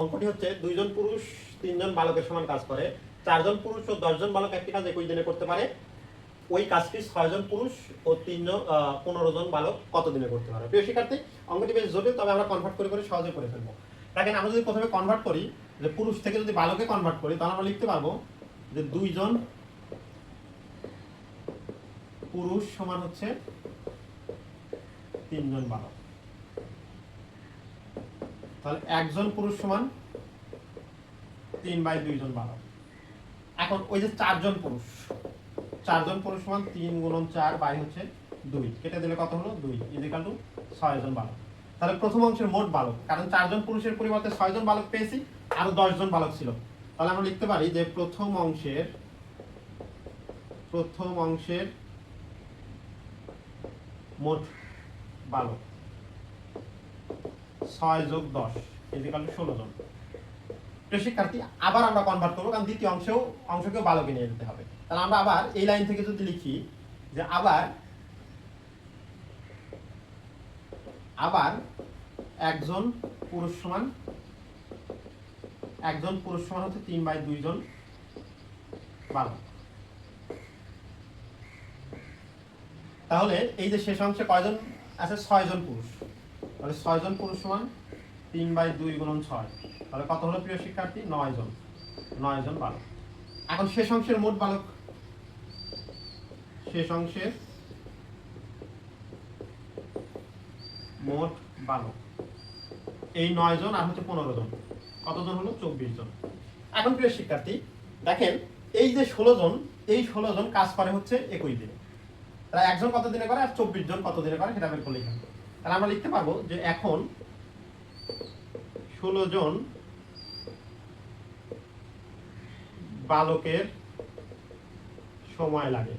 অঙ্কটি হচ্ছে 2 জন পুরুষ 3 জন বালকের সমান কাজ করে, 4 জন পুরুষ ও 10 জন বালক একটি কাজ একই দিনে করতে পারে। ওই কাজটি 6 জন পুরুষ ও 15 জন বালক কত দিনে করতে পারে? প্রিয় শিক্ষার্থী, অঙ্কটি বেশ জটিল, তবে আমরা কনভার্ট করে করে সহজে করে ফেলবো। দেখেন, আমরা যদি প্রথমে কনভার্ট করি, যে পুরুষ থেকে যদি বালকে কনভার্ট করি, তাহলে আমরা লিখতে পারবো যে 2 জন পুরুষ সমান হচ্ছে 3 জন বালক। তাহলে একজন পুরুষ সমান 3/2 জন বালক। এখন ওই যে 4 জন পুরুষ সমান 3 × 4 বাই হচ্ছে 2, কেটে দিলে কত হলো? 2 ইকুয়াল টু 6 জন বালক। তাহলে প্রথম অংশের মোট বালক, কারণ 4 জন পুরুষের পরিবর্তে 6 জন বালক পেয়েছি, আরো 10 জন বালক ছিল, তাহলে আমরা লিখতে পারি যে প্রথম অংশের মোট বালক 6 + 10 ইকুয়াল টু 16 জন। প্রিয় শিক্ষার্থী, আবার আমরা কনভার্ট করবো, কারণ দ্বিতীয় অংশকেও বালকে নিয়ে যেতে হবে। তাহলে আমরা আবার এই লাইন থেকে যদি লিখি যে আবার একজন পুরুষ সমান হচ্ছে 3/2 জন বালক। তাহলে এই যে শেষ অংশে কয়জন আছে? 6 জন পুরুষ। তাহলে 6 জন পুরুষ সমান 3/2 × 6, তাহলে কত হলো প্রিয় শিক্ষার্থী? 9 জন বালক। এখন শেষ অংশের মোট বালক, এই 9 জন আর হচ্ছে 15 জন, কতজন হলো? 24 জন। এখন প্রিয় শিক্ষার্থী দেখেন, এই যে 16 জন কাজ করে হচ্ছে একই দিনে। তাহলে একজন কত দিনে করে আর 24 জন কত দিনে করে সেটা বের করলেই হবে। তাহলে আমরা লিখতে পারবো যে এখন 16 জন বালকের সময় লাগে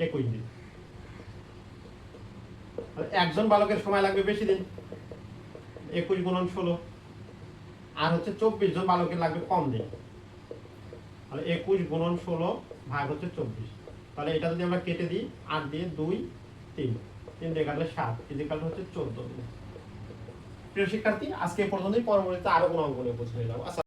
21 দিন। একজন বালকের সময় লাগবে বেশি দিন, 21 × 16, আর হচ্ছে 24 জন বালকের লাগবে কম দিন। তাহলে 21 × 16 ভাগ হচ্ছে 24। তাহলে এটা যদি আমরা কেটে দিই, 8 দিয়ে 2 3 দিয়ে কাটলে 7 ইকুয়াল হচ্ছে 14 দিন। প্রিয় শিক্ষার্থী, আজকে এই পর্যন্তই। পরবর্তীতে আরো কোনো অঙ্ক নিয়ে উপস্থিত হয়ে যাবো।